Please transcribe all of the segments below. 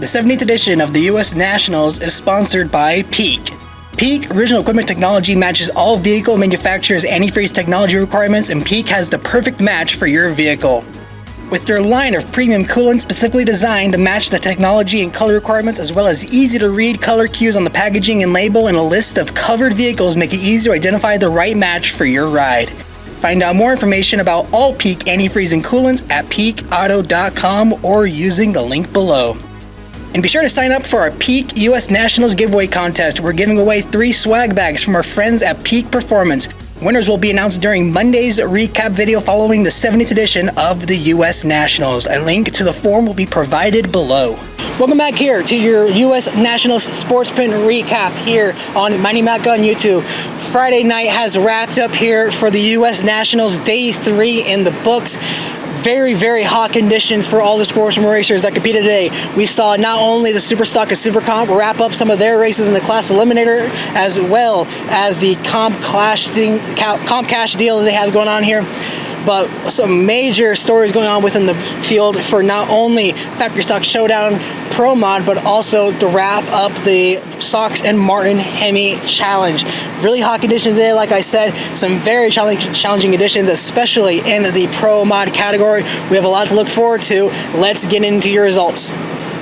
The 70th edition of the U.S. Nationals is sponsored by Peak. Peak original equipment technology matches all vehicle manufacturers' antifreeze technology requirements, and Peak has the perfect match for your vehicle. With their line of premium coolant specifically designed to match the technology and color requirements, as well as easy-to-read color cues on the packaging and label, and a list of covered vehicles make it easy to identify the right match for your ride. Find out more information about all Peak antifreeze and coolants at peakauto.com or using the link below. And be sure to sign up for our Peak US Nationals giveaway contest. We're giving away 3 swag bags from our friends at Peak Performance. Winners will be announced during Monday's recap video following the 70th edition of the US Nationals. A link to the form will be provided below. Welcome back here to your US Nationals Sportsman recap here on Mighty Mac on YouTube. Friday night has wrapped up here for the US Nationals, day 3 in the books. Very, very hot conditions for all the sportsman racers that competed today. We saw not only the Super Stock and Super Comp wrap up some of their races in the class eliminator, as well as the Comp Cash deal that they have going on here. But some major stories going on within the field for not only Factory Stock Showdown Pro Mod, but also to wrap up the Sox and Martin Hemi Challenge. Really hot conditions today, like I said. Some very challenging conditions, especially in the Pro Mod category. We have a lot to look forward to. Let's get into your results.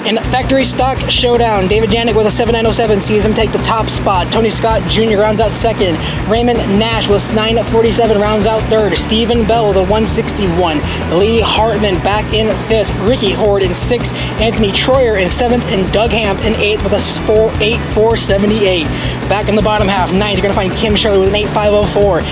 In Factory Stock Showdown, David Janik with a 7907 sees him take the top spot. Tony Scott Jr. rounds out second. Raymond Nash with 947 rounds out third. Stephen Bell with a 161. Lee Hartman back in fifth. Ricky Horde in sixth. Anthony Troyer in seventh. And Doug Hamp in eighth with a 4.8478. Back in the bottom half, ninth, you're going to find Kim Shirley with an 8.504.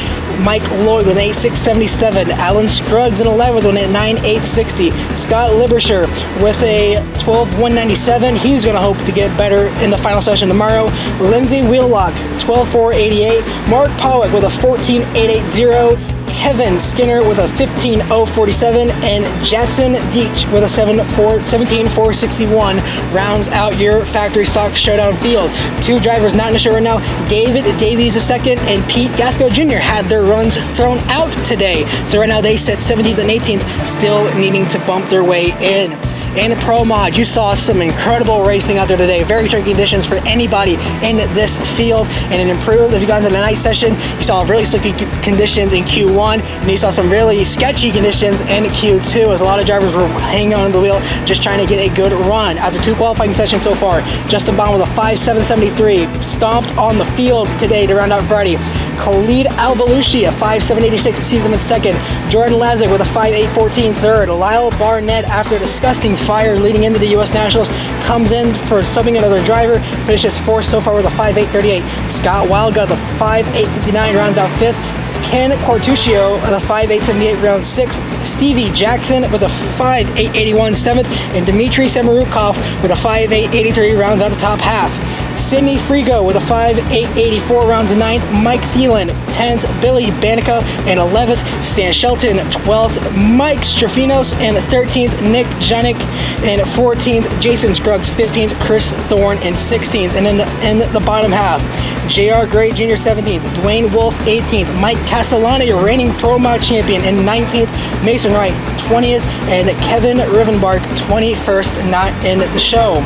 Mike Lloyd with an 8.677. Alan Scruggs in 11th with an 9.860. Scott Libersher with a 12.197. He's going to hope to get better in the final session tomorrow. Lindsay Wheelock, 12.488. Mark Powick with a 14.880. Kevin Skinner with a 15.047, and Jetson Deach with a 17.461 rounds out your Factory Stock Showdown field. 2 drivers not in the show right now. David Davies II and Pete Gasco Jr. had their runs thrown out today. So right now they sit 17th and 18th, still needing to bump their way in. In Pro Mod, you saw some incredible racing out there today. Very tricky conditions for anybody in this field, and it improved. If you got into the night session, you saw really slicky conditions in Q1, and you saw some really sketchy conditions in Q2, as a lot of drivers were hanging on the wheel, just trying to get a good run. After 2 qualifying sessions so far, Justin Bond with a 5.773, stomped on the field today to round out Friday. Khalid Al-Balushi, a 5.786, sees him in second. Jordan Lazick with a 5.814 third. Lyle Barnett, after a disgusting fire leading into the U.S. Nationals, comes in for subbing another driver, finishes fourth so far with a 5.838. Scott Wildgut with a 5.859 rounds out fifth. Ken Quartuccio with a 5.878 round sixth. Stevie Jackson with a 5.881 seventh, and Dmitry Samarukov with a 5.883 rounds out the top half. Sidney Frigo with a 5.884 rounds in 9th. Mike Thielen 10th. Billy Banica in 11th. Stan Shelton 12th. Mike Strafinos in 13th. Nick Janik in 14th. Jason Scruggs 15th. Chris Thorne in 16th. And then in the bottom half, J.R. Gray Jr. 17th. Dwayne Wolf 18th. Mike Castellani, your reigning Pro Mod champion, in 19th. Mason Wright 20th. And Kevin Rivenbark 21st, not in the show.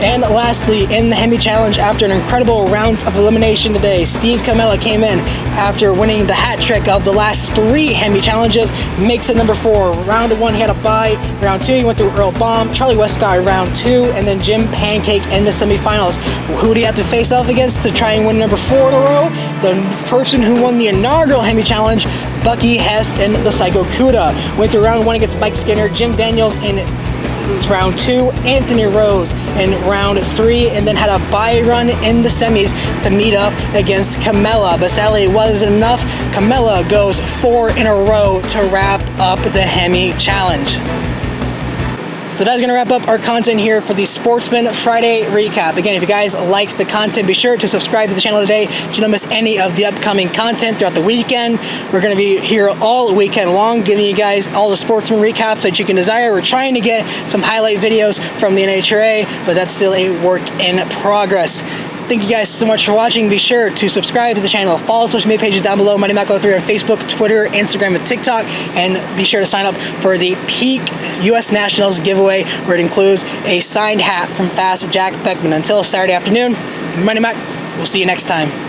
And lastly, in the Hemi Challenge, after an incredible round of elimination today, Steve Comelle came in after winning the hat trick of the last 3 Hemi Challenges, makes it number 4. Round 1, he had a bye. Round 2, he went through Earl Baum, Charlie Westcott in round 2, and then Jim Pancake in the semifinals. Who do you have to face off against to try and win number 4 in a row? The person who won the inaugural Hemi Challenge, Bucky Hess and the Psycho Cuda. Went through round 1 against Mike Skinner, Jim Daniels in round 2, Anthony Rose in round 3, and then had a bye run in the semis to meet up against Comella. But sadly, it wasn't enough. Comella goes 4 in a row to wrap up the Hemi Challenge. So that's going to wrap up our content here for the Sportsman Friday recap. Again, if you guys like the content, be sure to subscribe to the channel today so you don't miss any of the upcoming content throughout the weekend. We're going to be here all weekend long, giving you guys all the Sportsman recaps that you can desire. We're trying to get some highlight videos from the NHRA, but that's still a work in progress. Thank you guys so much for watching. Be sure to subscribe to the channel, follow social media pages down below, Money Mac 03 on Facebook, Twitter, Instagram, and TikTok, and be sure to sign up for the Peak U.S. Nationals giveaway, where it includes a signed hat from Fast Jack Beckman. Until Saturday afternoon, it's Money Mac. We'll see you next time.